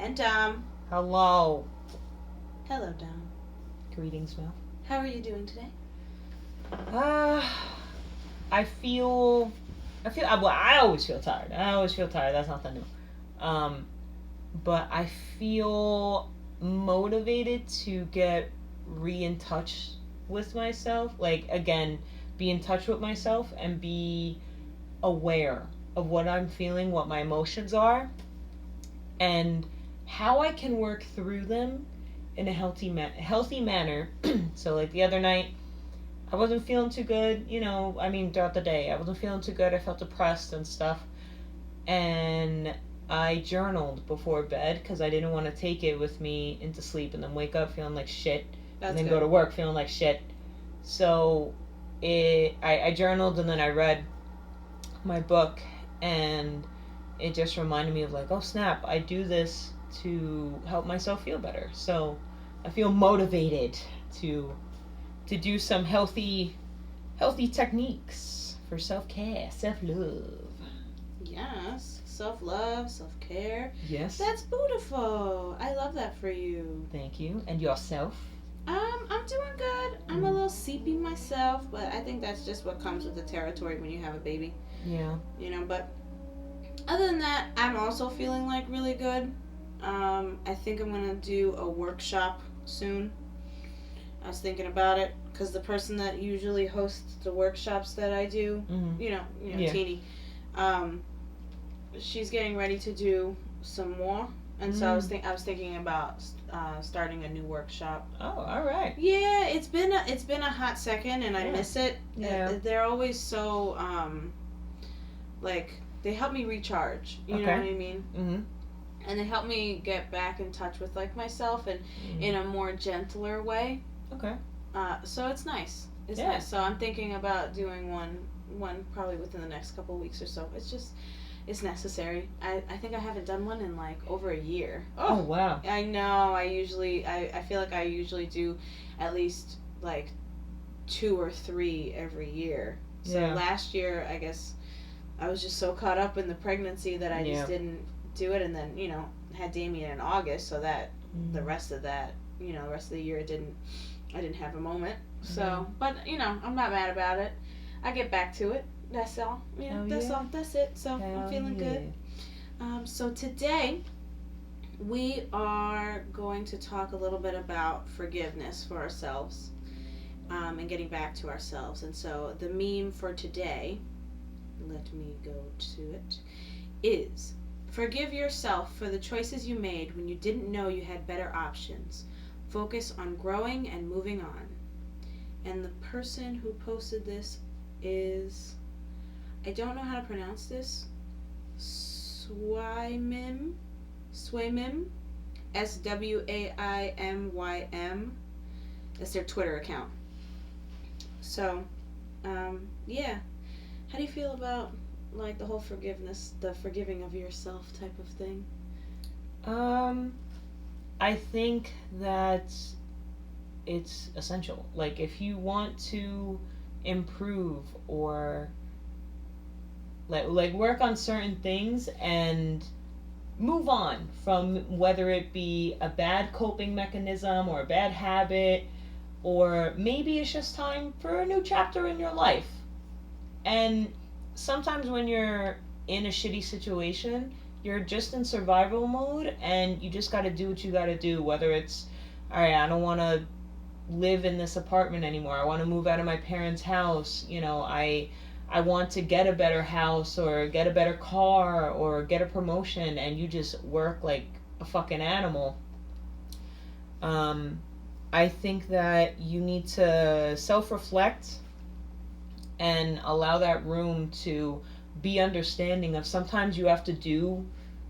And Dom. Hello. Hello, Dom. Greetings, Mel. How are you doing today? I feel, well, I always feel tired. That's nothing new. But I feel motivated to get in touch with myself. Like, again, be in touch with myself and be aware of what I'm feeling, what my emotions are, and how I can work through them in a healthy manner. So, like the other night, I wasn't feeling too good, throughout the day. I wasn't feeling too good. I felt depressed and stuff. And I journaled before bed because I didn't want to take it with me into sleep and then wake up feeling like shit. That's and then good. go to work feeling like shit. So I journaled and then I read my book, and it just reminded me of like, oh snap, I do this to help myself feel better. So I feel motivated to do some healthy techniques for self-care, self-love. Yes. Self-love, self-care. Yes. That's beautiful. I love that for you. Thank you. And yourself? I'm doing good. I'm a little sleepy myself, but I think that's just what comes with the territory when you have a baby. Yeah. But other than that, I'm also feeling like really good. I think I'm gonna do a workshop soon. I was thinking about it because the person that usually hosts the workshops that I do, Yeah. Teeny, she's getting ready to do some more, and so I was thinking about starting a new workshop. Oh, all right. Yeah, it's been a hot second, and I miss it. Yeah. They're always so like they help me recharge. You know what I mean? Mm-hmm. And they help me get back in touch with like myself and in a more gentler way. Okay. So it's nice. It's nice. So I'm thinking about doing one probably within the next couple of weeks or so. It's necessary. I think I haven't done one in like over a year. Oh wow. I know. I feel like I usually do at least like 2 or 3 every year. So last year, I guess I was just so caught up in the pregnancy that I just didn't do it, and then had Damien in August, so that the rest of that the rest of the year I didn't have a moment. So but I'm not mad about it. I get back to it. That's all. That's it. So I'm feeling good. So today we are going to talk a little bit about forgiveness for ourselves, and getting back to ourselves. And so the meme for today, let me go to it, is: forgive yourself for the choices you made when you didn't know you had better options. Focus on growing and moving on. And the person who posted this is, I don't know how to pronounce this, Swaimim, Swaimim. That's their Twitter account. So, yeah. How do you feel about like the whole forgiveness, the forgiving of yourself type of thing? I think that it's essential. Like, if you want to improve or like work on certain things and move on from whether it be a bad coping mechanism or a bad habit, or maybe it's just time for a new chapter in your life. And sometimes when you're in a shitty situation, you're just in survival mode, and you just got to do what you got to do. Whether it's, all right, I don't want to live in this apartment anymore. I want to move out of my parents' house. I want to get a better house or get a better car or get a promotion, and you just work like a fucking animal. I think that you need to self-reflect and allow that room to be understanding of sometimes you have to do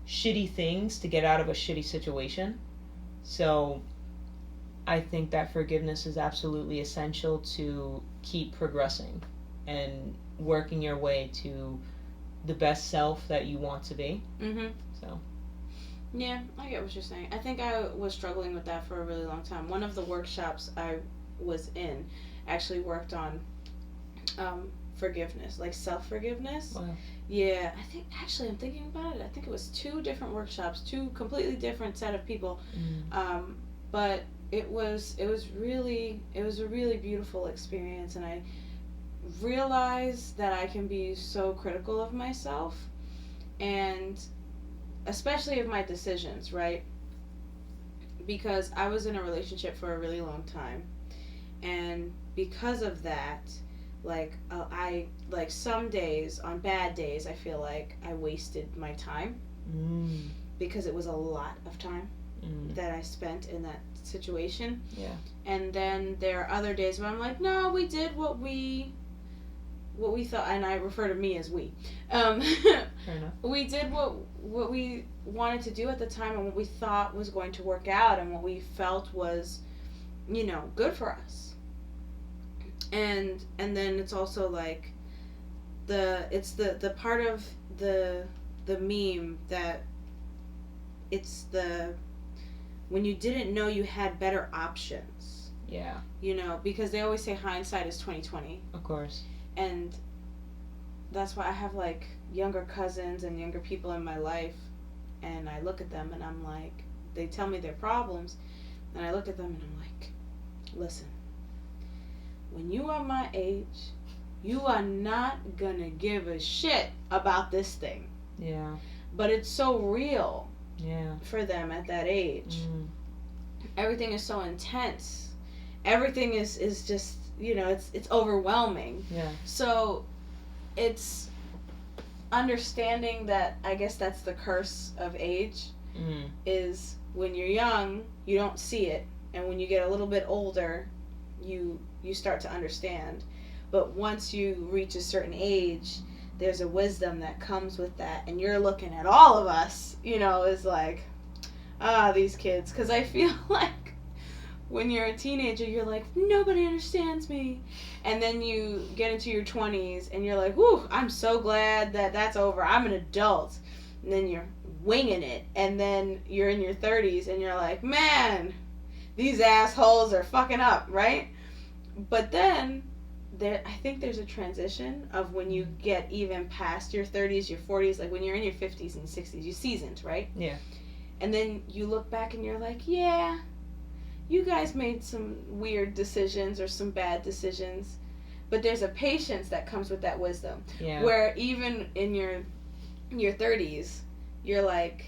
shitty things to get out of a shitty situation. So I think that forgiveness is absolutely essential to keep progressing and working your way to the best self that you want to be. So yeah, I get what you're saying. I think I was struggling with that for a really long time. One of the workshops I was in actually worked on forgiveness, like self-forgiveness. Wow. Yeah, I think actually I'm thinking about it. I think it was two different workshops, two completely different set of people, but it was a really beautiful experience, and I realized that I can be so critical of myself, and especially of my decisions, right? Because I was in a relationship for a really long time, and because of that, I like some days, on bad days, I feel like I wasted my time, because it was a lot of time that I spent in that situation. Yeah. And then there are other days where I'm like, no, we did what we thought, and I refer to me as we. Fair enough. We did what we wanted to do at the time, and what we thought was going to work out, and what we felt was, good for us. And then it's also like the part of the meme that it's the when you didn't know you had better options. Yeah. Because they always say hindsight is 20/20. Of course. And that's why I have like younger cousins and younger people in my life, and I look at them and I'm like, they tell me their problems, and I look at them and I'm like, listen, when you are my age, you are not gonna give a shit about this thing. Yeah. But it's so real. Yeah. For them at that age. Everything is so intense. Everything is just, it's overwhelming. Yeah. So it's understanding that, I guess that's the curse of age, is when you're young, you don't see it, and when you get a little bit older, you start to understand. But once you reach a certain age, there's a wisdom that comes with that, and you're looking at all of us, is like, these kids, because I feel like when you're a teenager, you're like, nobody understands me, and then you get into your 20s, and you're like, whew, I'm so glad that that's over, I'm an adult, and then you're winging it, and then you're in your 30s, and you're like, man, these assholes are fucking up, right? But then I think there's a transition of when you get even past your 30s, your 40s, like when you're in your 50s and 60s, you seasoned, right? Yeah. And then you look back and you're like, yeah, you guys made some weird decisions or some bad decisions, but there's a patience that comes with that wisdom. Yeah. Where even in your 30s, you're like,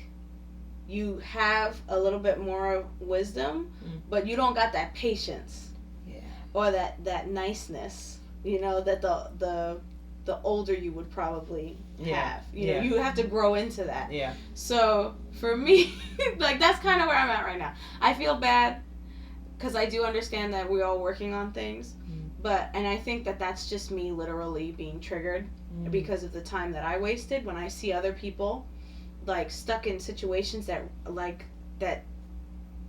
you have a little bit more wisdom, but you don't got that patience. Yeah. Or that niceness, that the older you would probably have. You have to grow into that. Yeah. So for me, like, that's kind of where I'm at right now. I feel bad because I do understand that we're all working on things, and I think that that's just me literally being triggered because of the time that I wasted when I see other people like stuck in situations that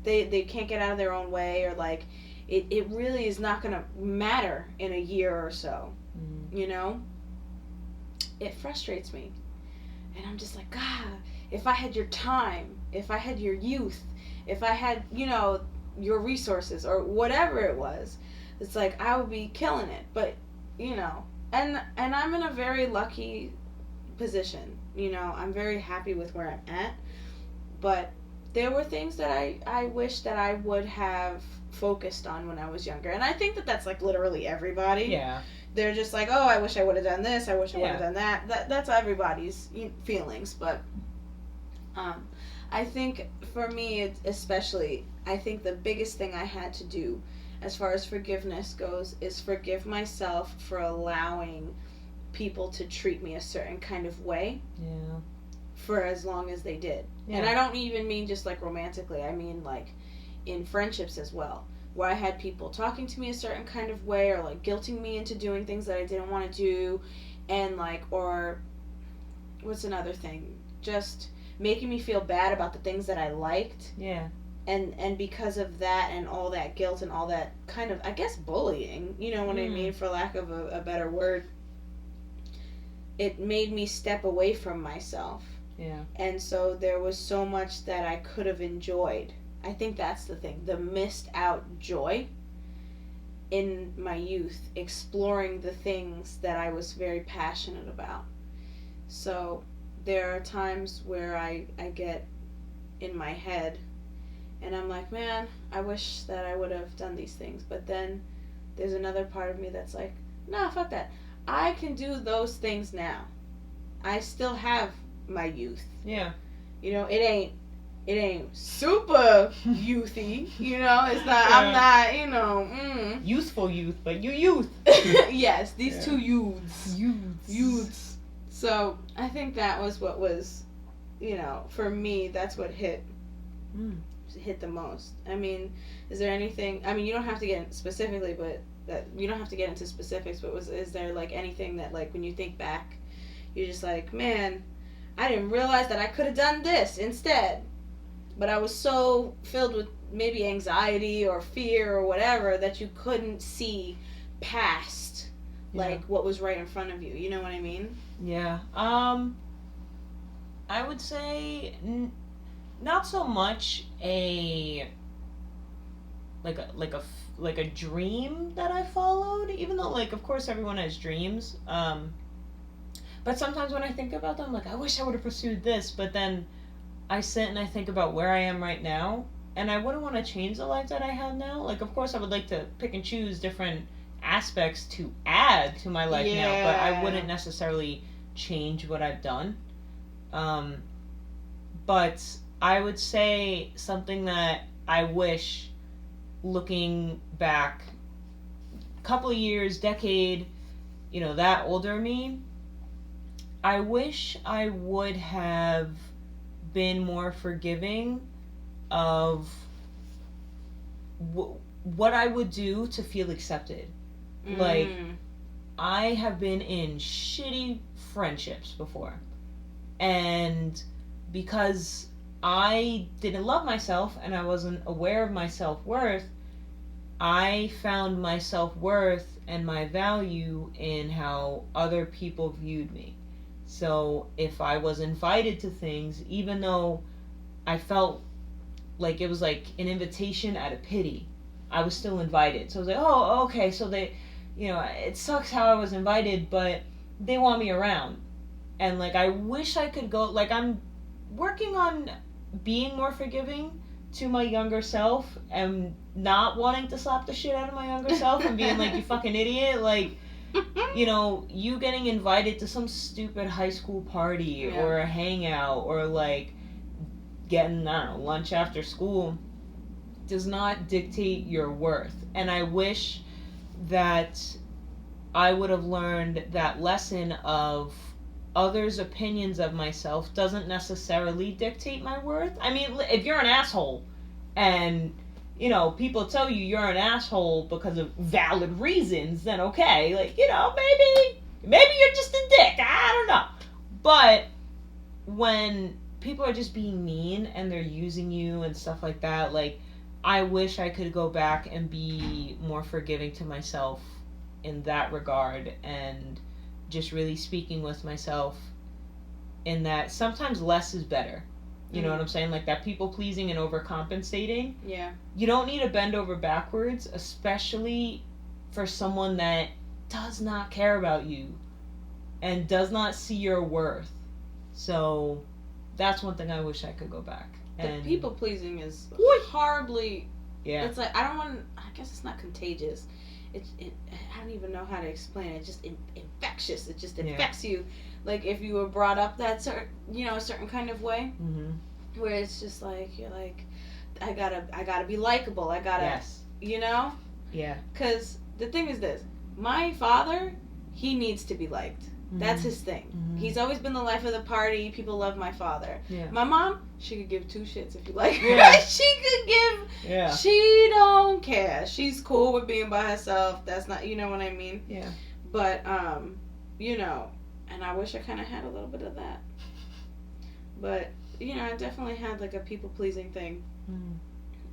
they can't get out of their own way, or like it really is not going to matter in a year or so. It frustrates me. And I'm just like, God, if I had your time, if I had your youth, if I had, your resources or whatever it was, it's like I would be killing it. But, and I'm in a very lucky position. I'm very happy with where I'm at. But there were things that I wish that I would have focused on when I was younger. And I think that that's like literally everybody. Yeah. They're just like, oh, I wish I would have done this. I wish I would have done that. That's everybody's feelings. But I think for me, especially, I think the biggest thing I had to do as far as forgiveness goes is forgive myself for allowing people to treat me a certain kind of way. Yeah. For as long as they did. Yeah. And I don't even mean just like romantically. I mean like in friendships as well, where I had people talking to me a certain kind of way, or like guilting me into doing things that I didn't want to do, and like, or what's another thing? Just making me feel bad about the things that I liked. Yeah. And because of that and all that guilt and all that kind of, I guess, bullying, you know what I mean, for lack of a better word, it made me step away from myself. Yeah. And so there was so much that I could have enjoyed. I think that's the thing, the missed out joy in my youth, exploring the things that I was very passionate about. So there are times where I get in my head and I'm like, man, I wish that I would have done these things. But then there's another part of me that's like, nah, fuck that. I can do those things now. I still have my youth. Yeah. You know, it ain't super youthy. You know, it's not. Yeah. I'm not. You know, youthful youth, but you youth. Yes, these two youths. So I think that was what was, you know, for me. That's what hit the most. I mean, is there anything? I mean, you don't have to get specifically, but you don't have to get into specifics. But is there like anything that like when you think back, you're just like, man, I didn't realize that I could have done this instead. But I was so filled with maybe anxiety or fear or whatever that you couldn't see past like what was right in front of you. You know what I mean? Yeah. I would say not so much a dream that I followed, even though like of course everyone has dreams. But sometimes when I think about them, like I wish I would have pursued this, but then I sit and I think about where I am right now, and I wouldn't want to change the life that I have now. Like, of course, I would like to pick and choose different aspects to add to my life now, but I wouldn't necessarily change what I've done. But I would say something that I wish, looking back, a couple of years, decade, you know, that older me, I wish I would have been more forgiving of what I would do to feel accepted. Like, I have been in shitty friendships before. And because I didn't love myself and I wasn't aware of my self-worth, I found my self-worth and my value in how other people viewed me. So if I was invited to things, even though I felt like it was like an invitation out of pity, I was still invited. So I was like, oh, okay, so they, you know, it sucks how I was invited, but they want me around. And like, I wish I could go, like, I'm working on being more forgiving to my younger self and not wanting to slap the shit out of my younger self and being like, you fucking idiot, like, you know, you getting invited to some stupid high school party or a hangout or like getting, I don't know, lunch after school does not dictate your worth. And I wish that I would have learned that lesson of others' opinions of myself doesn't necessarily dictate my worth. I mean, if you're an asshole and, you know, people tell you you're an asshole because of valid reasons, then okay, like, you know, maybe you're just a dick, I don't know. But when people are just being mean and they're using you and stuff like that, like, I wish I could go back and be more forgiving to myself in that regard and just really speaking with myself in that sometimes less is better. You know what I'm saying? Like that people pleasing and overcompensating. Yeah. You don't need to bend over backwards, especially for someone that does not care about you and does not see your worth. So that's one thing I wish I could go back. And people pleasing is horribly. Yeah. It's like, I guess it's not contagious. I don't even know how to explain it. It's just infectious. It just infects you. Like if you were brought up that a certain kind of way, where it's just like you're like, I gotta be likable. I gotta, you know. Yeah. Because the thing is this: my father, he needs to be liked. That's his thing. He's always been the life of the party. People love my father. Yeah. My mom, she could give two shits if you like her. Yeah. She could give. Yeah. She don't care. She's cool with being by herself. That's not, you know what I mean? Yeah. But you know, and I wish I kind of had a little bit of that. But you know, I definitely had like a people pleasing thing.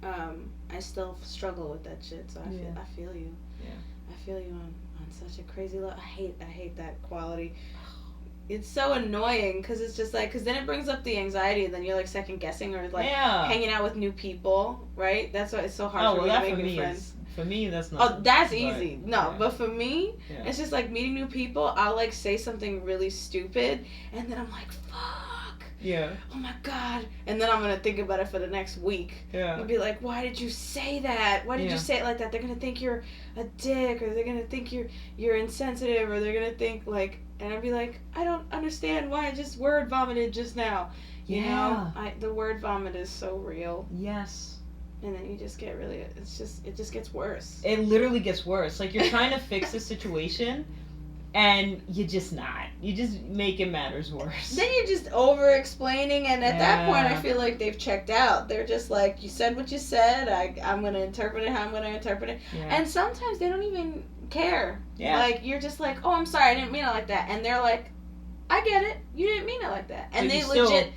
I still struggle with that shit. So I feel you. Yeah. I feel you on such a crazy level. I hate that quality. it's so annoying because it's just like, because then it brings up the anxiety, and then you're like second guessing or like hanging out with new people, right? That's why it's so hard for me to make new friends. For me, that's not. Oh, that's easy. No, but for me, it's just like meeting new people. I'll like say something really stupid, and then I'm like, fuck. Yeah. Oh my god. And then I'm gonna think about it for the next week. Yeah. And be like, why did you say that? Why did you say it like that? They're gonna think you're a dick, or they're gonna think you're insensitive, or they're gonna think like. And I'd be like, I don't understand why I just word vomited just now. You know, the word vomit is so real. Yes. And then you just get really, it just gets worse. It literally gets worse. Like, you're trying to fix the situation, and you're just not. You just making matters worse. Then you're just over-explaining, and at that point, I feel like they've checked out. They're just like, you said what you said, I'm going to interpret it how I'm going to interpret it. Yeah. And sometimes they don't even care. Yeah. Like, you're just like, oh, I'm sorry, I didn't mean it like that. And they're like, I get it. You didn't mean it like that. And they legit,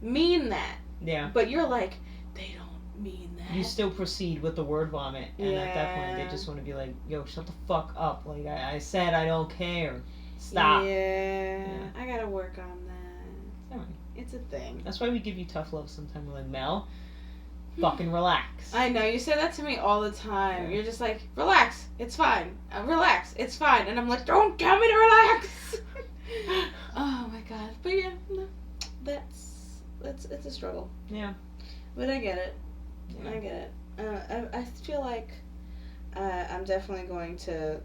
mean that. Yeah. But you're like, they don't mean that. You still proceed with the word vomit. And at that point, they just want to be like, yo, shut the fuck up. Like, I said I don't care. Stop. Yeah. I got to work on that. All right. It's a thing. That's why we give you tough love sometimes. We're like, Mel, fucking relax. I know, you say that to me all the time. Yeah. You're just like, relax, it's fine. Relax, it's fine. And I'm like, don't tell me to relax. Oh my god. But yeah, no, it's a struggle. Yeah. But I get it. Yeah. I get it. I feel like I'm definitely going to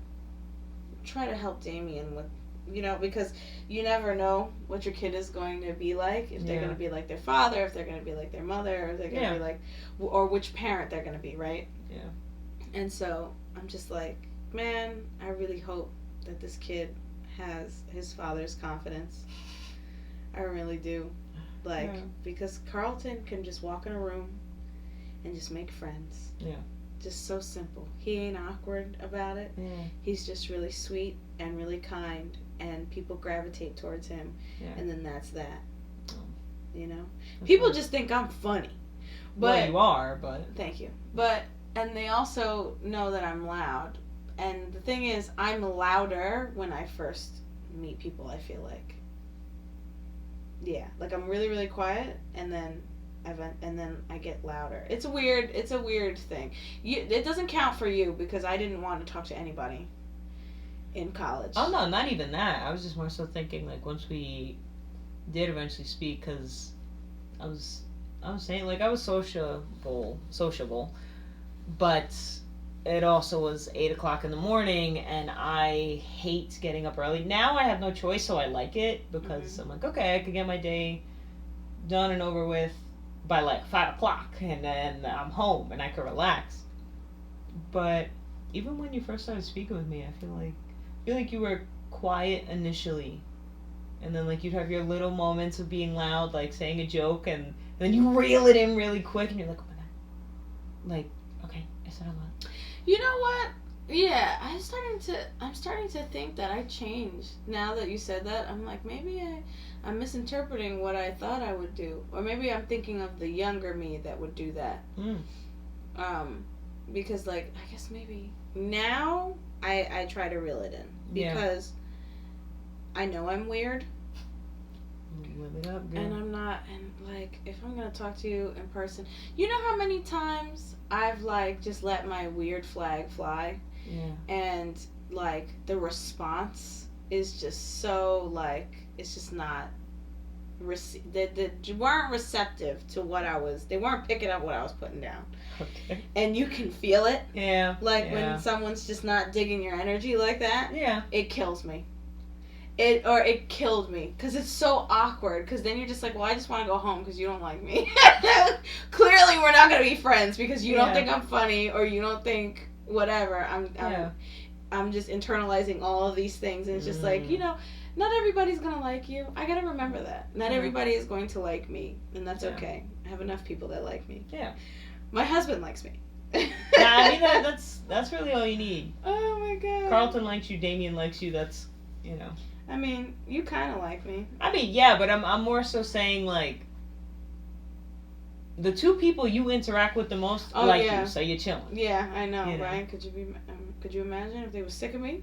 try to help Damien with, because you never know what your kid is going to be like. If they're going to be like their father, if they're going to be like their mother, or if they're going to be like, or which parent they're going to be, right? Yeah. And so I'm just like, man, I really hope that this kid has his father's confidence. I really do. Like, because Carlton can just walk in a room and just make friends. Yeah. Just so simple. He ain't awkward about it. Yeah. He's just really sweet and really kind, and people gravitate towards him. Yeah. And then that's that. That's people just think I'm funny. But, well, you are, but... Thank you. And they also know that I'm loud. And the thing is, I'm louder when I first meet people, I feel like. Yeah. Like, I'm really, really quiet, and then I get louder. It's a weird thing. It doesn't count for you, because I didn't want to talk to anybody in college. Oh, no, not even that. I was just more so thinking, like, once we did eventually speak, because I was saying, like, I was sociable, but it also was 8 o'clock in the morning, and I hate getting up early. Now I have no choice, so I like it, because I'm like, okay, I could get my day done and over with by like 5 o'clock, and then I'm home and I could relax. But even when you first started speaking with me, I feel like you were quiet initially, and then like you'd have your little moments of being loud, like saying a joke, and then you reel it in really quick, and you're like, oh my god, like, okay, I said a lot. You know what? Yeah, I'm starting to think that I changed. Now that you said that, I'm like, maybe I'm misinterpreting what I thought I would do. Or maybe I'm thinking of the younger me that would do that. Because, like, I guess maybe now I try to reel it in. Because I know I'm weird. Live it up, girl. And I'm not, and, like, if I'm going to talk to you in person, you know how many times I've, like, just let my weird flag fly? Yeah. And, like, the response is just so, like, it's just not, they weren't receptive to what they weren't picking up what I was putting down. Okay. And you can feel it. Yeah. Like, when someone's just not digging your energy like that. Yeah. It kills me. It killed me, because it's so awkward, because then you're just like, well, I just want to go home because you don't like me. Clearly we're not going to be friends because you don't think I'm funny, or you don't think whatever. I'm just internalizing all of these things, and it's just like, not everybody's going to like you. I got to remember that. Not everybody is going to like me, and that's okay. I have enough people that like me. Yeah. My husband likes me. I mean, that's really all you need. Oh my god. Carlton likes you, Damien likes you, that's, I mean, you kind of like me. I mean, yeah, but I'm more so saying, like, the two people you interact with the most you, so you're chilling. Yeah, I know, right? Could you imagine if they were sick of me?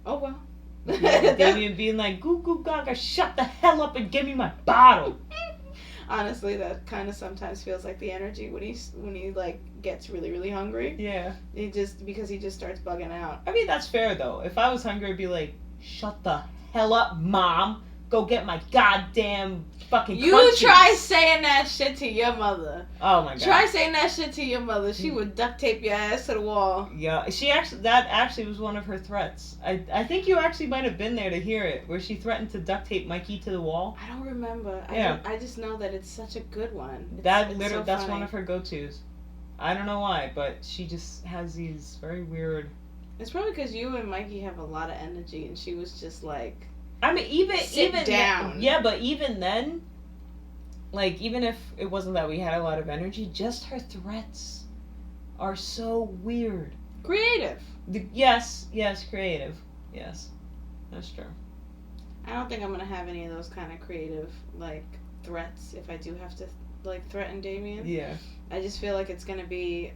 Oh well. Damien being like, "Goo goo gaga, shut the hell up and give me my bottle." Honestly, that kind of sometimes feels like the energy when he like gets really really hungry. Yeah. Because he just starts bugging out. I mean, that's fair though. If I was hungry, I'd be like, "Shut the hell up, Mom. Go get my goddamn fucking You crunchies." try saying that shit to your mother. Oh my god. Try saying that shit to your mother. She would duct tape your ass to the wall. Yeah, that actually was one of her threats. I think you actually might have been there to hear it, where she threatened to duct tape Mikey to the wall. I don't remember. Yeah. I just know that it's such a good one. That's funny. one of her go-tos. I don't know why, but she just has these very weird... It's probably because you and Mikey have a lot of energy, and she was just like... I mean, even down. Yeah, but even then, like, even if it wasn't that we had a lot of energy, just her threats are so weird. Creative. Yes, creative. Yes, that's true. I don't think I'm gonna have any of those kind of creative, like, threats if I do have to, like, threaten Damien. Yeah. I just feel like it's gonna be,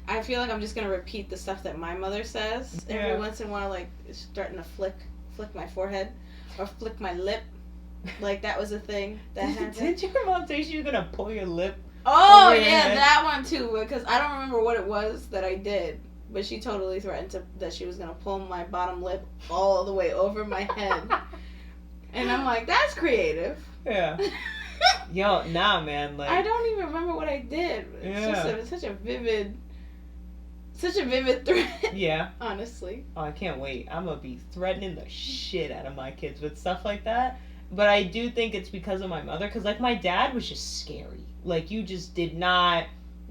I feel like I'm just gonna repeat the stuff that my mother says every once in a while, like starting to flick my forehead or flick my lip, like that was a thing that happened. Did your mom say she was gonna pull your lip? Oh yeah, that one too. Because I don't remember what it was that I did, but she totally threatened that she was gonna pull my bottom lip all the way over my head, and I'm like, that's creative. Yeah. Yo, nah, man. Like I don't even remember what I did. It's just such a vivid threat. Yeah. Honestly. Oh, I can't wait. I'm gonna be threatening the shit out of my kids with stuff like that. But I do think it's because of my mother. Because, like, my dad was just scary. Like, you just did not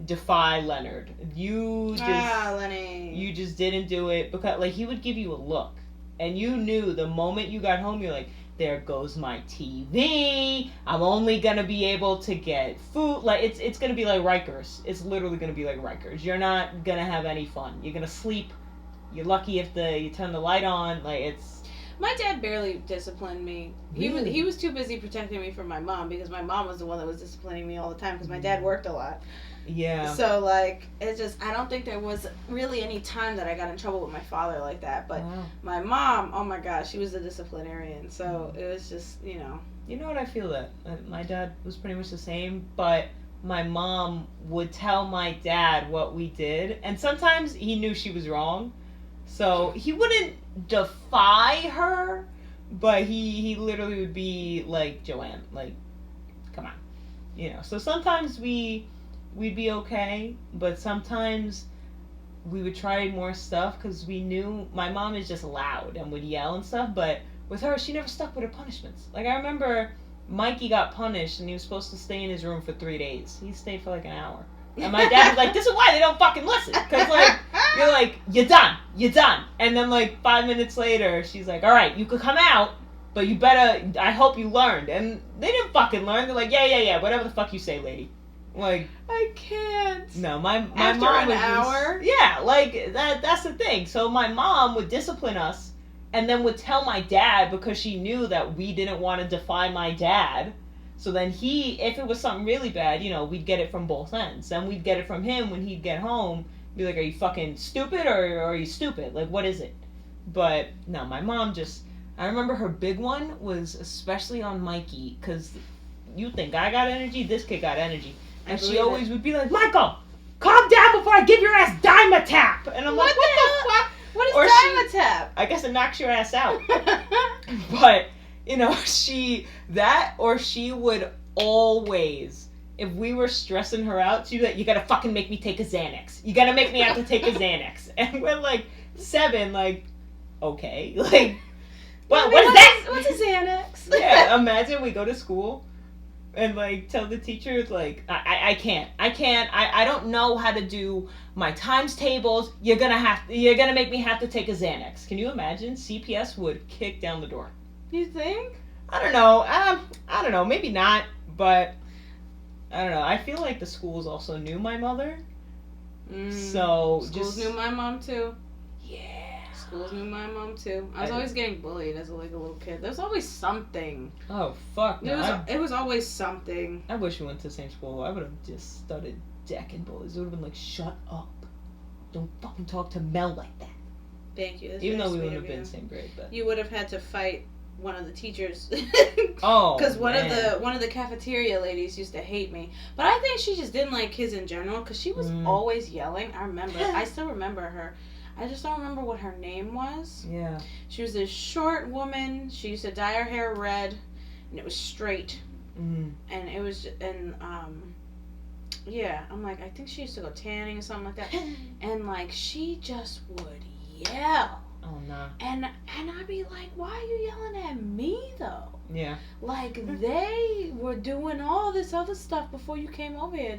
defy Leonard. Lenny. You just didn't do it. Because, like, he would give you a look. And you knew the moment you got home, you're like, there goes my TV. I'm only gonna be able to get food. Like, it's gonna be like Rikers. It's literally gonna be like Rikers. You're not gonna have any fun. You're gonna sleep. You're lucky if you turn the light on. Like, it's... My dad barely disciplined me. Really? He was too busy protecting me from my mom, because my mom was the one that was disciplining me all the time, because my dad worked a lot. Yeah. So, like, it's just, I don't think there was really any time that I got in trouble with my father like that. But my mom, oh my gosh, she was a disciplinarian. So it was just, you know. You know what, I feel that. My dad was pretty much the same, but my mom would tell my dad what we did. And sometimes he knew she was wrong. So he wouldn't defy her, but he literally would be like, Joanne, like, come on. You know, so sometimes we'd be okay, but sometimes we would try more stuff because we knew my mom is just loud and would yell and stuff, but with her, she never stuck with her punishments. Like, I remember Mikey got punished and he was supposed to stay in his room for 3 days. He stayed for like an hour. And my dad was like, this is why they don't fucking listen. Because, like, you're like, you're done. And then, like, 5 minutes later, she's like, all right, you could come out, but you better, I hope you learned. And they didn't fucking learn. They're like, yeah, whatever the fuck you say, lady. Like, I can't. No, my After mom an was hour? Yeah, like, that's the thing. So my mom would discipline us and then would tell my dad because she knew that we didn't want to defy my dad. So then if it was something really bad, you know, we'd get it from both ends. Then we'd get it from him when he'd get home. Be like, are you fucking stupid or are you stupid? Like, what is it? But, no, my mom just... I remember her big one was especially on Mikey. Because you think I got energy? This kid got energy. And she always would be like, Michael, calm down before I give your ass Dimetap. And I'm like, what the fuck? What is Dimetap? I guess it knocks your ass out. But... You know, she would always, if we were stressing her out, she'd be like, you gotta fucking make me take a Xanax. You gotta make me have to take a Xanax. And we're like 7, like, okay. Like, what is that? What's a Xanax? Yeah, imagine we go to school and, like, tell the teacher, like, I can't. I don't know how to do my times tables. You're gonna make me have to take a Xanax. Can you imagine? CPS would kick down the door. You think? I don't know. I don't know. Maybe not, but I don't know. I feel like the schools also knew my mother. So schools knew my mom too. Yeah. Schools knew my mom too. I was always getting bullied as a little kid. There was always something. Oh fuck no. It was always something. I wish we went to the same school. I would have just started decking bullies. It would have been like, shut up. Don't fucking talk to Mel like that. Thank you. That's Even though we sweet wouldn't of have been you. same grade, but You would have had to fight one of the teachers. oh, because one man. of the cafeteria ladies used to hate me, but I think she just didn't like kids in general because she was always yelling. I still remember her. I just don't remember what her name was. Yeah. She was this short woman. She used to dye her hair red, and it was straight. Mm. And it was, and yeah, I'm like, I think she used to go tanning or something like that. And like, she just would yell. Oh no. And I'd be like, why are you yelling at me though? Yeah. Like, they were doing all this other stuff before you came over here.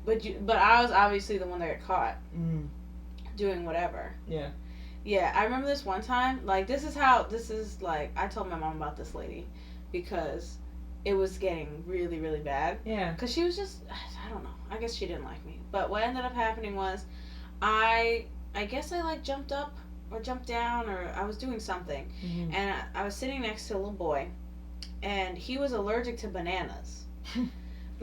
But I was obviously the one that got caught doing whatever. Yeah. Yeah, I remember this one time. Like, I told my mom about this lady because it was getting really, really bad. Yeah. Because she was just, I don't know. I guess she didn't like me. But what ended up happening was, I guess I like jumped up or jumped down or I was doing something. Mm-hmm. And I was sitting next to a little boy. And he was allergic to bananas.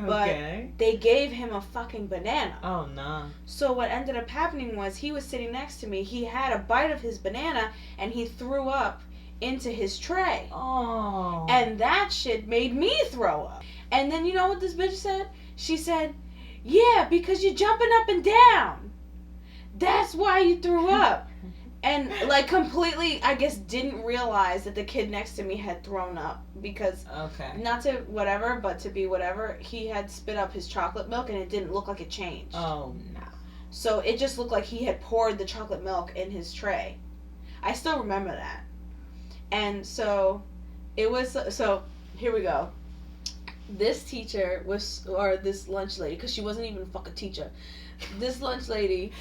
Okay. But they gave him a fucking banana. Oh, no. So what ended up happening was he was sitting next to me. He had a bite of his banana and he threw up into his tray. Oh. And that shit made me throw up. And then you know what this bitch said? She said, yeah, because you're jumping up and down. That's why you threw up. And, like, completely, I guess, didn't realize that the kid next to me had thrown up. Because, not to whatever, but to be whatever, he had spit up his chocolate milk and it didn't look like it changed. Oh, no. So it just looked like he had poured the chocolate milk in his tray. I still remember that. And so, here we go. This teacher or this lunch lady, because she wasn't even a fucking teacher. This lunch lady...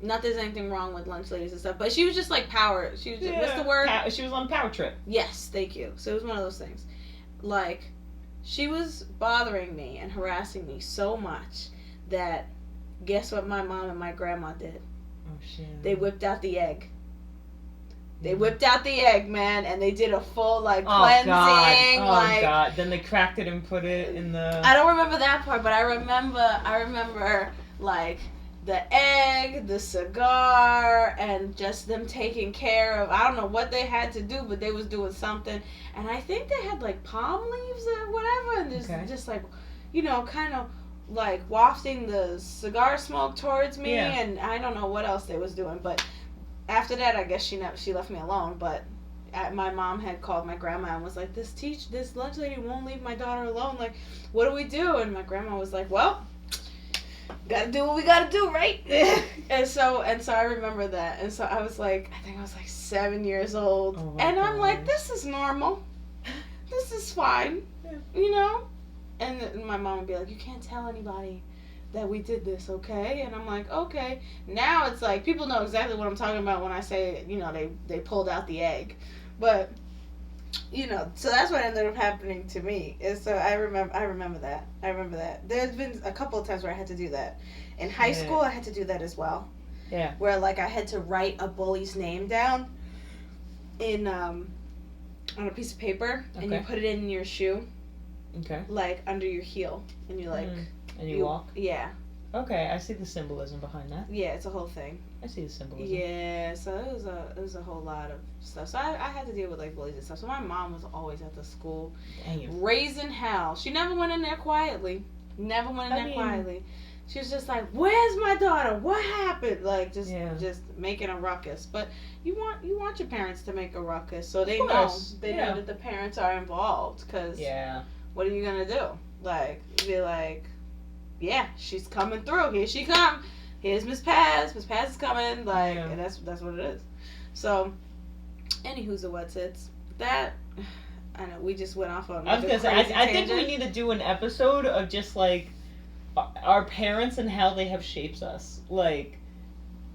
Not there's anything wrong with lunch ladies and stuff, but she was just like power. She was just, what's the word? She was on a power trip. Yes, thank you. So it was one of those things. Like, she was bothering me and harassing me so much that guess what my mom and my grandma did? Oh, shit. They whipped out the egg. They whipped out the egg, man, and they did a full, like, cleansing. God. Then they cracked it and put it in the... I don't remember that part, but I remember, like... the egg, the cigar, and just them taking care of, I don't know what they had to do, but they was doing something. And I think they had, like, palm leaves or whatever, and just like, you know, kind of, like, wafting the cigar smoke towards me, and I don't know what else they was doing. But after that, I guess she left me alone, but my mom had called my grandma and was like, this lunch lady won't leave my daughter alone, like, what do we do? And my grandma was like, well... gotta do what we gotta do, right? and so I remember that. And so I was like, I think I was like 7 years old. Oh and I'm like, this is normal. This is fine. You know? And my mom would be like, you can't tell anybody that we did this, okay? And I'm like, okay. Now it's like, people know exactly what I'm talking about when I say, you know, they pulled out the egg. But... you know, so that's what ended up happening to me. And so I remember that. There's been a couple of times where I had to do that. In high school, I had to do that as well. Yeah. Where, like, I had to write a bully's name down on a piece of paper, and you put it in your shoe. Okay. Like, under your heel. And you, like... and you walk? Yeah. Okay, I see the symbolism behind that. Yeah, it's a whole thing. I see the symbolism. Yeah, so it was a whole lot of stuff. So I had to deal with, like, bullies and stuff. So my mom was always at the school. Damn. Raising hell. She never went in there quietly. Quietly. She was just like, where's my daughter? What happened? Like, just making a ruckus. But you want your parents to make a ruckus. So they know that the parents are involved. Because what are you going to do? Like, be like... yeah, she's coming through. Here she come. Here's Miss Paz. Miss Paz is coming. Like, and that's what it is. So, anywho's the what's it's that. I know we just went off on. I was gonna say, I think we need to do an episode of just like our parents and how they have shaped us, like,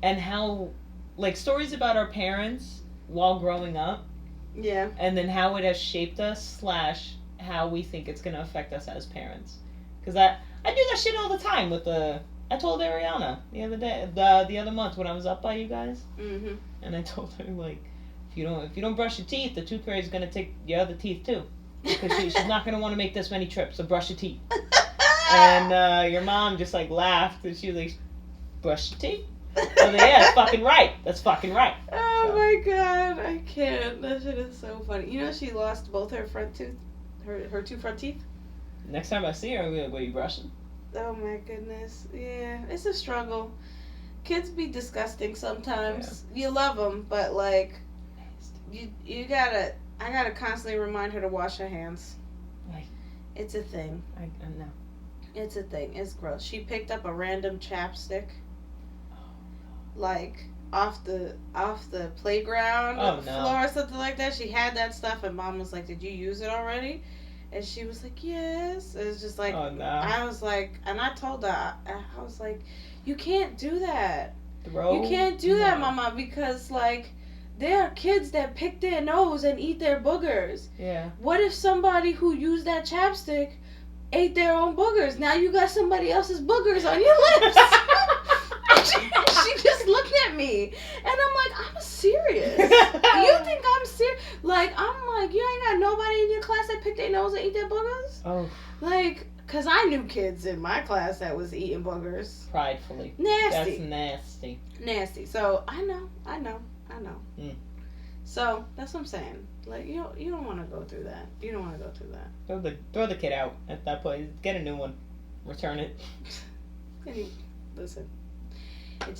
and how, like, stories about our parents while growing up. Yeah. And then how it has shaped us / how we think it's gonna affect us as parents, because I do that shit all the time with I told Ariana the other day, the other month when I was up by you guys. Mm-hmm. And I told her, like, if you don't brush your teeth, the tooth fairy's gonna take your other teeth too, because she's not gonna want to make this many trips. So brush your teeth. And your mom just like laughed and she was like, brush your teeth. I was like, yeah, that's fucking right. That's fucking right. Oh Oh my god, I can't. That shit is so funny. You know she lost both her front tooth, her two front teeth. Next time I see her, I'm gonna be like, "What, you brushing?" Oh my goodness. Yeah, it's a struggle. Kids be disgusting sometimes. Yeah. You love them, but like, you gotta. I gotta constantly remind her to wash her hands. Right. It's a thing. I know. It's a thing. It's gross. She picked up a random chapstick, like off the playground floor or something like that. She had that stuff, and Mom was like, "Did you use it already?" And she was like, "Yes." It was just like, oh, no. I was like, and I told her, I was like, "You can't do that. You can't do that, Mama, because like." There are kids that pick their nose and eat their boogers. Yeah. What if somebody who used that chapstick ate their own boogers? Now you got somebody else's boogers on your lips. She just looked at me. And I'm like, I'm serious. You think I'm serious? Like, I'm like, you ain't got nobody in your class that pick their nose and eat their boogers? Oh. Like, because I knew kids in my class that was eating boogers. Pridefully. Nasty. That's nasty. Nasty. So, I know. Mm. So that's what I'm saying. Like you don't want to go through that. You don't want to go through that. Throw the kid out at that place. Get a new one. Return it. Listen, they're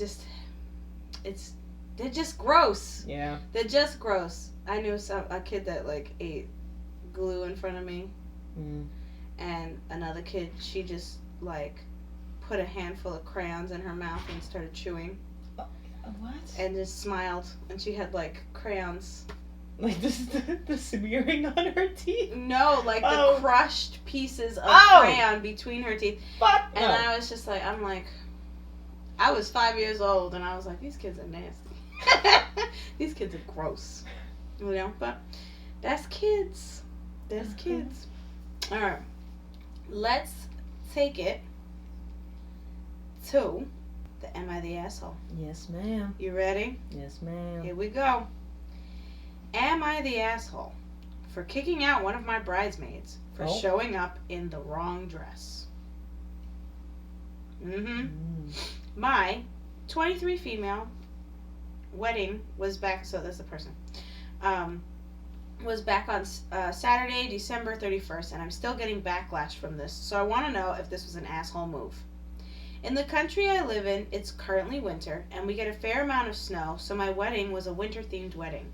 just gross. Yeah. They're just gross. I knew a kid that like ate glue in front of me, and another kid, she just like put a handful of crayons in her mouth and started chewing. What? And just smiled, and she had like crayons. Like the smearing on her teeth? No, like the crushed pieces of crayon between her teeth. Fuck. And I was just like, I was 5 years old, and I was like, these kids are nasty. These kids are gross. You know, but that's kids. That's kids. All right, let's take it to. Am I the asshole? Yes, ma'am. You ready? Yes, ma'am. Here we go. Am I the asshole for kicking out one of my bridesmaids for showing up in the wrong dress? My 23 female wedding was back, so that's the person, was back on Saturday, December 31st, and I'm still getting backlash from this, so I want to know if this was an asshole move. In the country I live in, it's currently winter, and we get a fair amount of snow, so my wedding was a winter-themed wedding.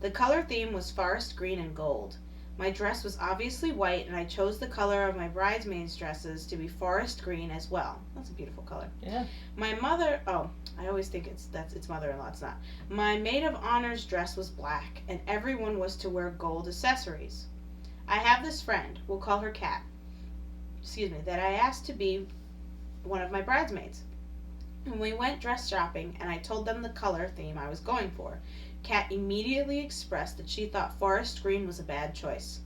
The color theme was forest green and gold. My dress was obviously white, and I chose the color of my bridesmaids' dresses to be forest green as well. That's a beautiful color. Yeah. My mother, I always think it's mother-in-law, it's not. My maid of honor's dress was black, and everyone was to wear gold accessories. I have this friend, we'll call her Kat, that I asked to be one of my bridesmaids. When we went dress shopping and I told them the color theme I was going for, Kat immediately expressed that she thought forest green was a bad choice.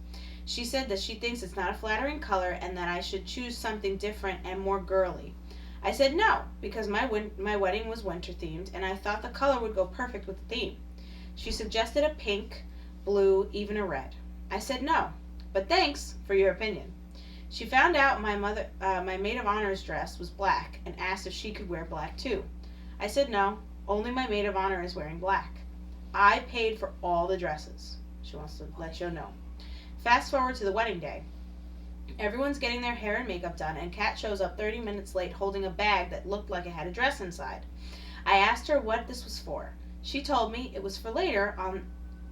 She said that she thinks it's not a flattering color and that I should choose something different and more girly. I said no, because my wedding was winter themed and I thought the color would go perfect with the theme. She suggested a pink, blue, even a red. I said no, but thanks for your opinion. She found out my maid of honor's dress was black and asked if she could wear black too. I said no, only my maid of honor is wearing black. I paid for all the dresses. She wants to let you know. Fast forward to the wedding day. Everyone's getting their hair and makeup done, and Kat shows up 30 minutes late holding a bag that looked like it had a dress inside. I asked her what this was for. She told me it was for later on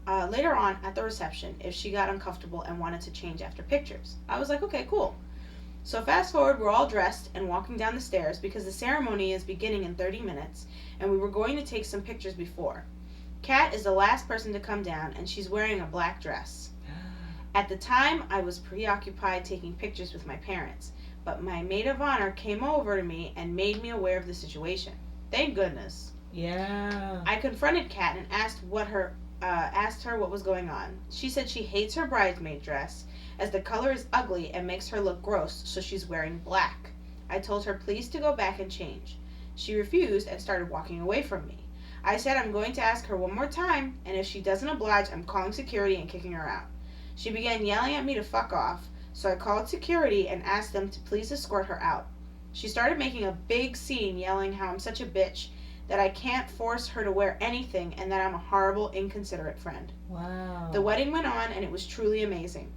at the reception if she got uncomfortable and wanted to change after pictures. I was like, okay, cool. So fast forward, we're all dressed and walking down the stairs because the ceremony is beginning in 30 minutes and we were going to take some pictures before. Kat is the last person to come down and she's wearing a black dress. At the time, I was preoccupied taking pictures with my parents, but my maid of honor came over to me and made me aware of the situation. Thank goodness. Yeah. I confronted Kat and asked her what was going on. She said she hates her bridesmaid dress as the color is ugly and makes her look gross, so she's wearing black. I told her please to go back and change. She refused and started walking away from me. I said I'm going to ask her one more time, and if she doesn't oblige, I'm calling security and kicking her out. She began yelling at me to fuck off, so I called security and asked them to please escort her out. She started making a big scene, yelling how I'm such a bitch, that I can't force her to wear anything, and that I'm a horrible, inconsiderate friend. Wow. The wedding went on, and it was truly amazing.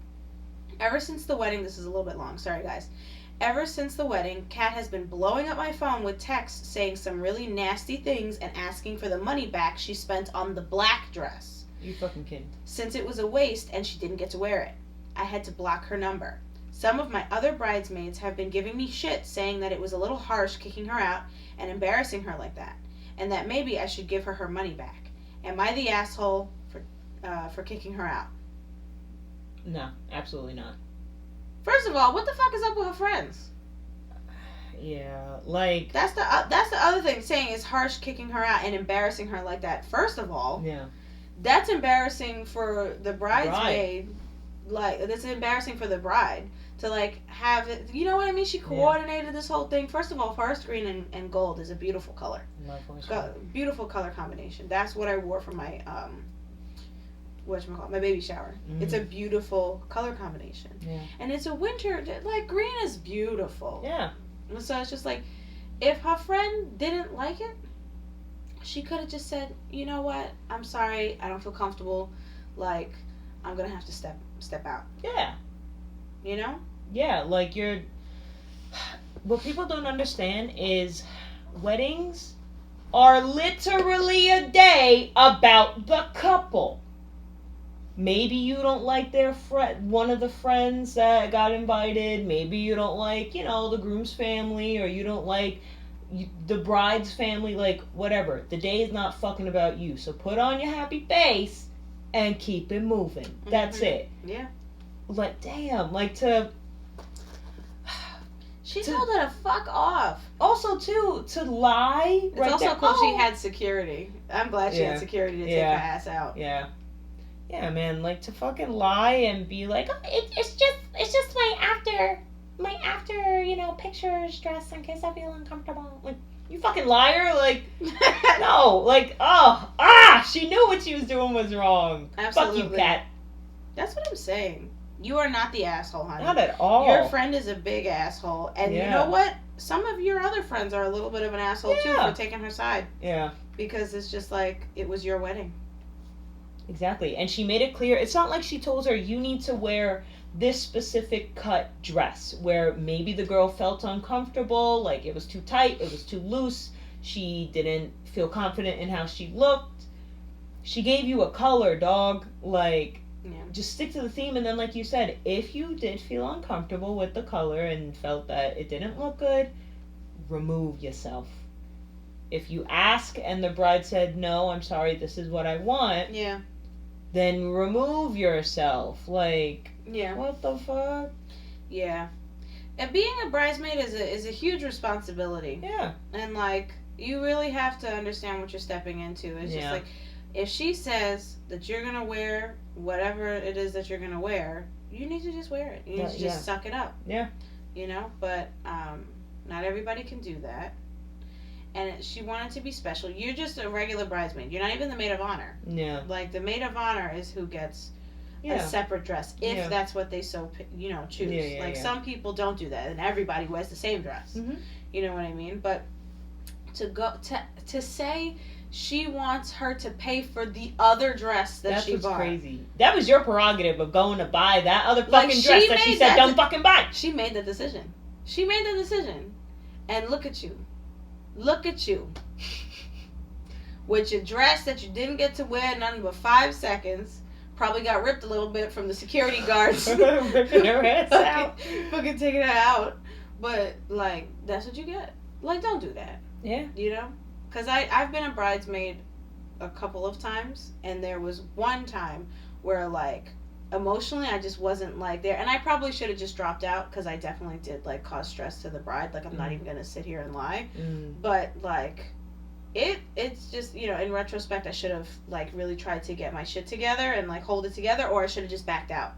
Ever since the wedding, this is a little bit long, sorry guys. Ever since the wedding, Kat has been blowing up my phone with texts saying some really nasty things and asking for the money back she spent on the black dress. You fucking kidding. Since it was a waste and she didn't get to wear it. I had to block her number. Some of my other bridesmaids have been giving me shit, saying that it was a little harsh kicking her out and embarrassing her like that, and that maybe I should give her her money back. Am I the asshole for kicking her out? No, absolutely not. First of all, what the fuck is up with her friends? Yeah, like that's the other thing. Saying it's harsh kicking her out and embarrassing her like that. First of all, yeah, that's embarrassing for the bridesmaid. Like, that's embarrassing for the bride to like have it. You know what I mean? She coordinated this whole thing. First of all, forest green and gold is a beautiful color. Beautiful color combination. That's what I wore for my my baby shower. It's a beautiful color combination. Yeah. And it's a winter, like, green is beautiful. Yeah. So it's just like, if her friend didn't like it, she could have just said, you know what, I'm sorry, I don't feel comfortable, like, I'm gonna have to step out. Yeah. You know? Yeah, like, what people don't understand is weddings are literally a day about the couple. Maybe you don't like one of the friends that got invited. Maybe you don't like, the groom's family, or you don't like the bride's family, like, whatever. The day is not fucking about you. So put on your happy face and keep it moving. Mm-hmm. That's it. Yeah. Like, damn, like to... She told her to fuck off. Also, too, to lie. It's right also there. Cool she had security. I'm glad she had security to take her ass out. Yeah. Yeah, man, like, to fucking lie and be like, oh, it's just my after, pictures dress in case I feel uncomfortable. Like, you fucking liar, like, no, like, she knew what she was doing was wrong. Absolutely. Fuck you, Kat. That's what I'm saying. You are not the asshole, honey. Not at all. Your friend is a big asshole, and you know what? Some of your other friends are a little bit of an asshole, too, for taking her side. Yeah. Because it's just like, it was your wedding. Exactly. And she made it clear. It's not like she told her, you need to wear this specific cut dress, where maybe the girl felt uncomfortable, like it was too tight, it was too loose, she didn't feel confident in how she looked. She gave you a color, dog. Like, just stick to the theme. And then, like you said, if you did feel uncomfortable with the color and felt that it didn't look good, remove yourself. If you ask and the bride said, no, I'm sorry, this is what I want, then remove yourself. Like, what the fuck? Yeah. And being a bridesmaid is a huge responsibility. Yeah. And, like, you really have to understand what you're stepping into. It's just like, if she says that you're going to wear whatever it is that you're going to wear, you need to just wear it. You need to just suck it up. Yeah. You know? But not everybody can do that. And she wanted to be special. You're just a regular bridesmaid. You're not even the maid of honor. Yeah. Like, the maid of honor is who gets a separate dress, if that's what they choose. Some people don't do that, and everybody wears the same dress. Mm-hmm. You know what I mean? But to say she wants her to pay for the other dress that she bought. That's crazy. That was your prerogative of going to buy that other fucking dress that she said don't fucking buy. She made the decision. And look at you. With your dress that you didn't get to wear nothing but 5 seconds, probably got ripped a little bit from the security guards. Ripping her ass out. Fucking taking her out. But, like, that's what you get. Like, don't do that. Yeah. You know? Because I've been a bridesmaid a couple of times, and there was one time where, like, emotionally I just wasn't, like, there. And I probably should have just dropped out, because I definitely did, like, cause stress to the bride. Like, I'm not even going to sit here and lie. But, like, it's just, in retrospect, I should have, like, really tried to get my shit together and, like, hold it together, or I should have just backed out.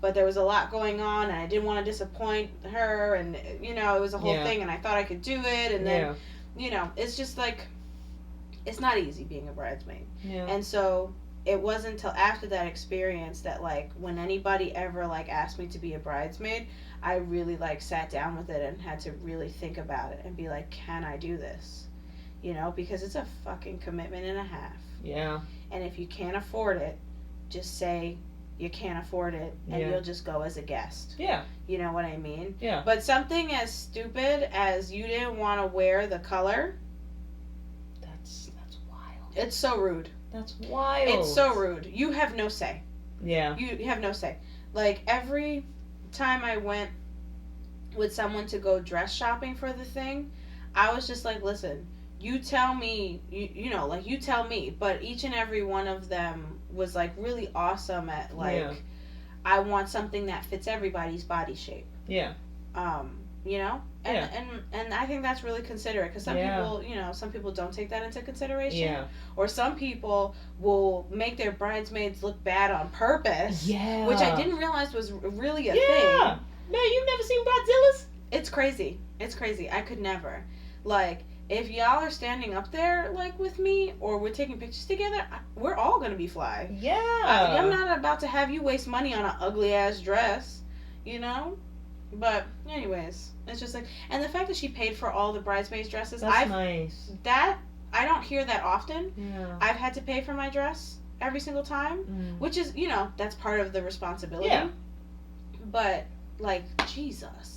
But there was a lot going on, and I didn't want to disappoint her, and, it was a whole thing, and I thought I could do it, and then, it's just, like, it's not easy being a bridesmaid. And so it wasn't until after that experience that, like, when anybody ever, like, asked me to be a bridesmaid, I really, like, sat down with it and had to really think about it and be like, can I do this? because it's a fucking commitment and a half. Yeah. And if you can't afford it, just say you can't afford it, and you'll just go as a guest. Yeah. You know what I mean? Yeah. But something as stupid as you didn't want to wear the color, that's wild. It's so rude. That's wild. It's so rude. You have no say. Yeah. You have no say. Like, every time I went with someone to go dress shopping for the thing, I was just like, listen, you tell me, you tell me. But each and every one of them was, like, really awesome at, like, I want something that fits everybody's body shape. Yeah. And I think that's really considerate, because some people don't take that into consideration. Yeah. Or some people will make their bridesmaids look bad on purpose. Yeah. Which I didn't realize was really a thing. Yeah. Man, you've never seen Bridezillas? It's crazy. I could never. Like, if y'all are standing up there, like, with me, or we're taking pictures together, we're all gonna be fly. Yeah. I'm not about to have you waste money on an ugly-ass dress, But, anyways, it's just like... And the fact that she paid for all the bridesmaids' dresses... That's nice. I don't hear that often. Yeah. I've had to pay for my dress every single time, which is, that's part of the responsibility. Yeah. But, like, Jesus.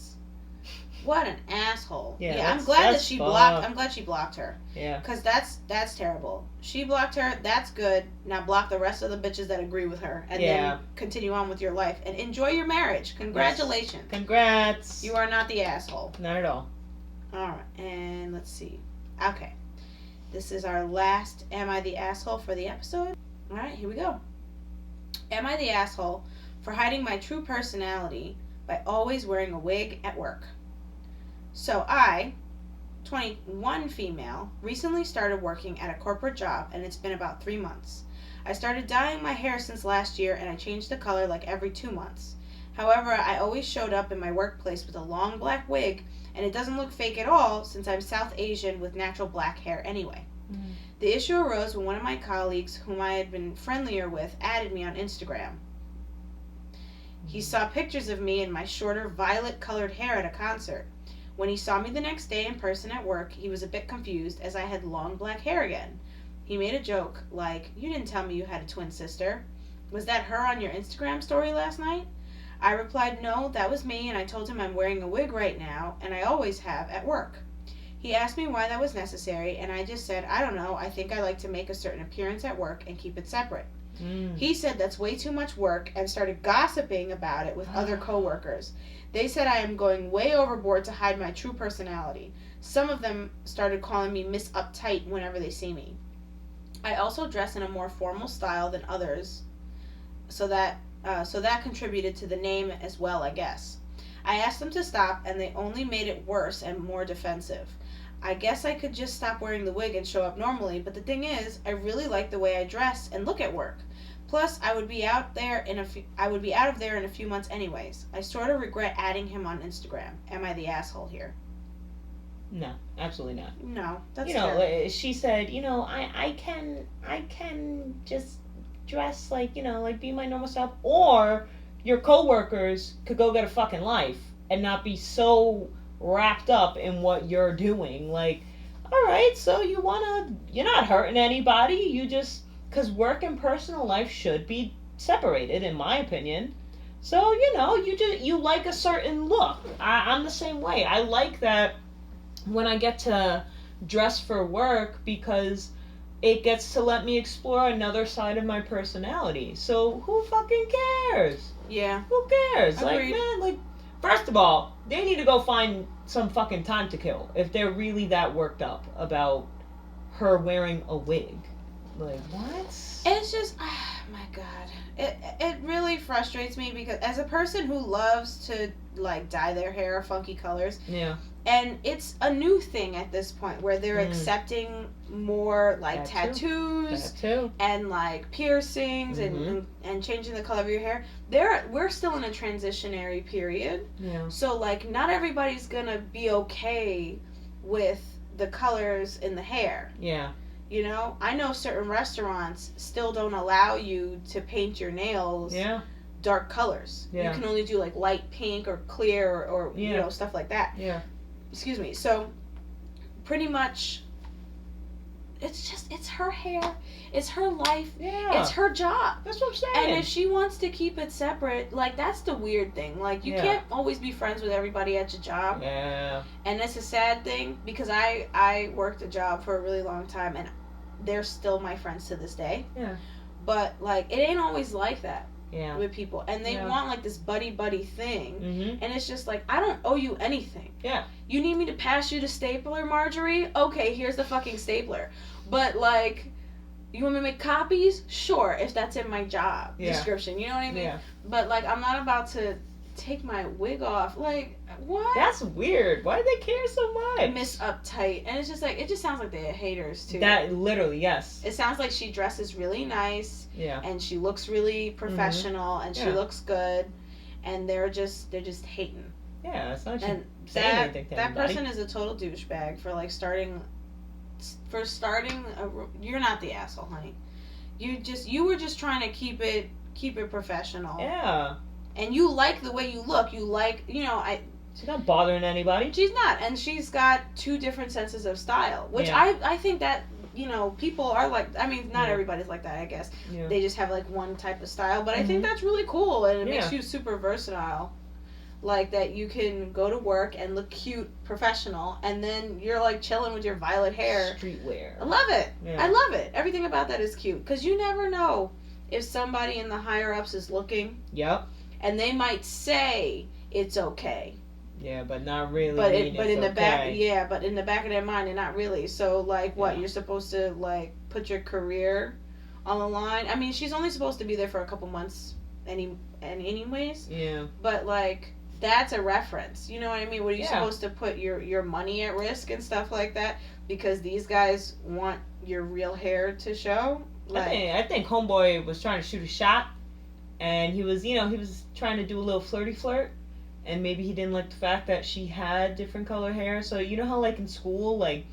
What an asshole. Yeah, I'm glad that she blocked... I'm glad she blocked her. Yeah. Because that's terrible. She blocked her. That's good. Now block the rest of the bitches that agree with her. And then continue on with your life. And enjoy your marriage. Congratulations. Yes. Congrats. You are not the asshole. Not at all. Alright. And let's see. Okay. This is our last Am I the Asshole for the episode. Alright, here we go. Am I the asshole for hiding my true personality by always wearing a wig at work? So I, 21 female, recently started working at a corporate job, and it's been about 3 months. I started dyeing my hair since last year, and I changed the color like every 2 months. However, I always showed up in my workplace with a long black wig, and it doesn't look fake at all since I'm South Asian with natural black hair anyway. Mm-hmm. The issue arose when one of my colleagues, whom I had been friendlier with, added me on Instagram. He saw pictures of me in my shorter violet-colored hair at a concert. When he saw me the next day in person at work, he was a bit confused as I had long black hair again. He made a joke, like, "You didn't tell me you had a twin sister. Was that her on your Instagram story last night?" I replied, "No, that was me," and I told him I'm wearing a wig right now, and I always have at work. He asked me why that was necessary, and I just said, "I don't know, I think I like to make a certain appearance at work and keep it separate." He said that's way too much work and started gossiping about it with other coworkers. They said I am going way overboard to hide my true personality. Some of them started calling me Miss Uptight whenever they see me. I also dress in a more formal style than others, so that contributed to the name as well, I guess. I asked them to stop, and they only made it worse and more defensive. I guess I could just stop wearing the wig and show up normally, but the thing is, I really like the way I dress and look at work. Plus, I would be out of there in a few months anyways. I sort of regret adding him on Instagram. Am I the asshole here? No, absolutely not. No, that's fair. She said, I can just dress like be my normal self, or your coworkers could go get a fucking life and not be so wrapped up in what you're doing. Like, all right, so you're not hurting anybody. You just, because work and personal life should be separated, in my opinion. So, you like a certain look. I'm the same way. I like that when I get to dress for work, because it gets to let me explore another side of my personality. So who fucking cares? Yeah. Who cares? Agreed. First of all, they need to go find some fucking time to kill if they're really that worked up about her wearing a wig. Like, what? It's just, oh my God. It really frustrates me, because as a person who loves to, dye their hair funky colors. Yeah. And it's a new thing at this point where they're accepting more tattoos and piercings and changing the color of your hair. We're still in a transitionary period. Yeah. So not everybody's gonna be okay with the colors in the hair. Yeah. I know certain restaurants still don't allow you to paint your nails dark colors. Yeah. You can only do light pink or clear or stuff like that. Yeah. Excuse me. So, pretty much, it's her hair, it's her life, Yeah. it's her job. That's what I'm saying. And if she wants to keep it separate, like, that's the weird thing. Like, you can't always be friends with everybody at your job. Yeah. And it's a sad thing, because I worked a job for a really long time, and they're still my friends to this day. Yeah. But, like, it ain't always like that. Yeah. With people, and they want like this buddy thing, and it's just like, I don't owe you anything. Yeah. You need me to pass you the stapler, Marjorie? Okay, here's the fucking stapler. But like, you want me to make copies? Sure, if that's in my job description. You know what I mean? Yeah. But like, I'm not about to take my wig off. Like, what? That's weird. Why do they care so much? Miss Uptight. And it's just like, it just sounds like they're haters too. That literally, yes. It sounds like she dresses really nice. Yeah. And she looks really professional, and she looks good, and they're just hating. Yeah, it's not and saying anything to that anybody. person is a total douchebag for like starting. You're not the asshole, honey. You were just trying to keep it professional. Yeah. And you like the way you look. You like, She's not bothering anybody. She's not, and she's got two different senses of style, which I think that, people are like, I mean, not everybody's like that, I guess. Yeah. They just have like one type of style, but I think that's really cool, and it makes you super versatile. Like, that you can go to work and look cute, professional, and then you're like chilling with your violet hair. Streetwear. I love it. Yeah. I love it. Everything about that is cute, because you never know if somebody in the higher ups is looking. Yep. And they might say it's okay. Yeah, but not really. But in the okay. but in the back of their mind, they're not really. So like, what, Yeah. you're supposed to like put your career on the line? I mean, she's only supposed to be there for a couple months, anyways. Yeah. But like, that's a reference. You know what I mean? What, are you Yeah. supposed to put your money at risk and stuff like that because these guys want your real hair to show? Like, I think Homeboy was trying to shoot a shot, and he was trying to do a little flirty flirt. And maybe he didn't like the fact that she had different color hair. So you know how like in school, like,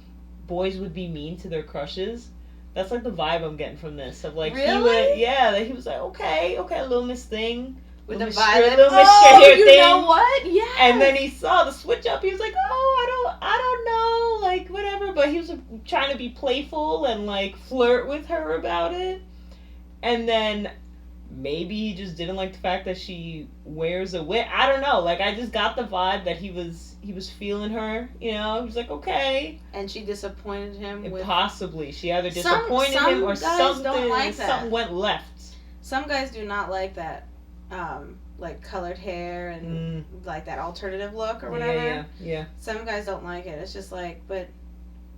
boys would be mean to their crushes? That's like the vibe I'm getting from this. Of like, really? he was like, okay, little Miss Thing. With the violet. violet. Oh, you know what? Yeah. And then he saw the switch up. He was like, oh, I don't know, like, whatever. But he was trying to be playful and like flirt with her about it. And then maybe he just didn't like the fact that she wears a wig. I don't know. Like, I just got the vibe that he was feeling her. He was like, okay. And she disappointed him with. Possibly, she either disappointed him or something. Don't like that. Something went left. Some guys do not like that. Like colored hair and like that alternative look or whatever. Yeah. Some guys don't like it. It's just like, but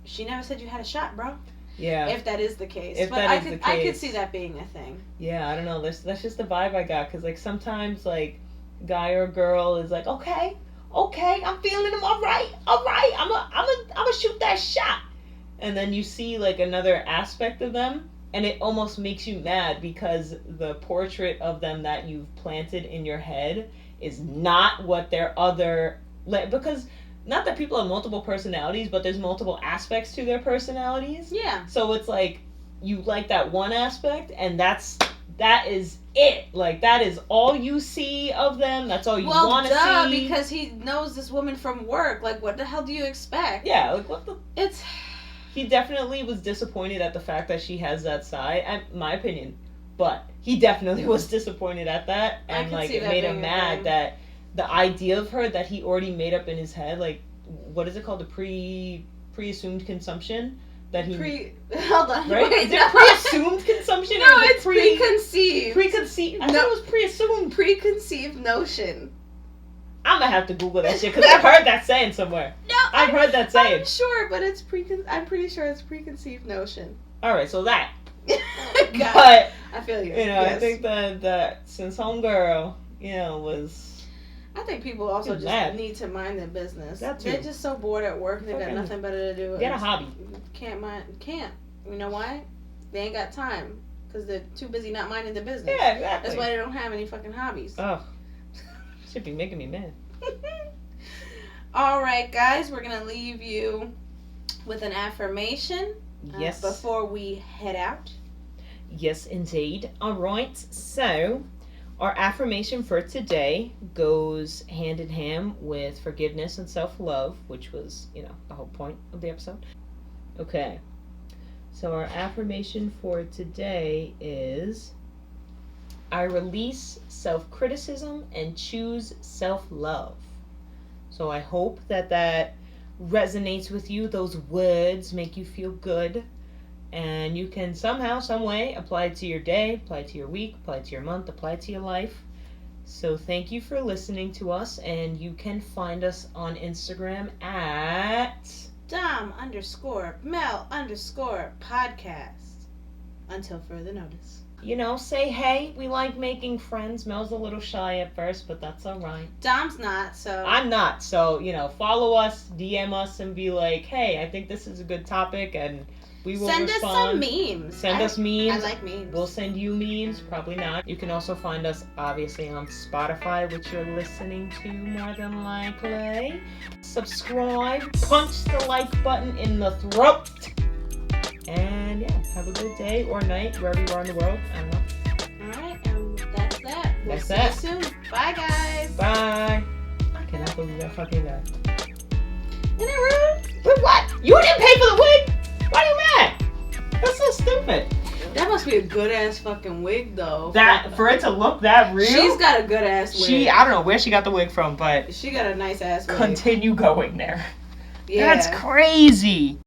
she never said you had a shot, bro. Yeah. If that is the case. I could see that being a thing. Yeah, I don't know. That's just the vibe I got. Because, like, sometimes, like, guy or girl is like, okay, I'm feeling him. All right. I'm gonna shoot that shot. And then you see, like, another aspect of them. And it almost makes you mad because the portrait of them that you've planted in your head is not what their other... Because... Not that people have multiple personalities, but there's multiple aspects to their personalities. Yeah. So it's like, you like that one aspect, and that is it. Like, that is all you see of them. That's all you want to see. Well, duh, because he knows this woman from work. Like, what the hell do you expect? Yeah, like, what the... It's... He definitely was disappointed at the fact that she has that side, in my opinion. But he definitely was disappointed at that, and, like, it made him mad that... The idea of her that he already made up in his head, like, what is it called? The pre-assumed consumption? That he... Hold on. Right? Wait, is it pre-assumed consumption? No, or it's preconceived. Preconceived? I thought it was pre-assumed. Preconceived notion. I'm gonna have to Google that shit, because I've heard that saying somewhere. No, I've heard that saying. I'm sure, but it's I'm pretty sure it's preconceived notion. Alright, so that. But... I feel you. I think that since Homegirl, was... I think people also just need to mind their business. They're just so bored at work. They've got nothing better to do. Get a hobby. Can't. You know why? They ain't got time. Because they're too busy not minding their business. Yeah, exactly. That's why they don't have any fucking hobbies. Oh. Should be making me mad. Alright, guys. We're going to leave you with an affirmation. Yes. Before we head out. Yes, indeed. Alright, so... Our affirmation for today goes hand in hand with forgiveness and self-love, which was, the whole point of the episode. Okay. So our affirmation for today is, I release self-criticism and choose self-love. So I hope that resonates with you. Those words make you feel good. And you can somehow, some way, apply it to your day, apply it to your week, apply it to your month, apply it to your life. So thank you for listening to us. And you can find us on Instagram at Dom_Mel_podcast. Until further notice. Say hey. We like making friends. Mel's a little shy at first, but that's all right. Dom's not, so. I'm not. So, follow us, DM us, and be like, hey, I think this is a good topic, and we will respond. Send us some memes. Send us memes. I like memes. We'll send you memes. Probably not. You can also find us, obviously, on Spotify, which you're listening to more than likely. Subscribe. Punch the like button in the throat. And yeah, have a good day or night, wherever you are in the world. I don't know. Alright, and that's that. We'll see you soon. Bye, guys. Bye. I cannot believe that fucking guy. Isn't it rude? But what? You didn't pay for the wig? Why are you mad? That's so stupid. That must be a good ass fucking wig, though. For it to look that real. She's got a good ass wig. I don't know where she got the wig from, but she got a nice ass wig. Continue going there. Yeah. That's crazy.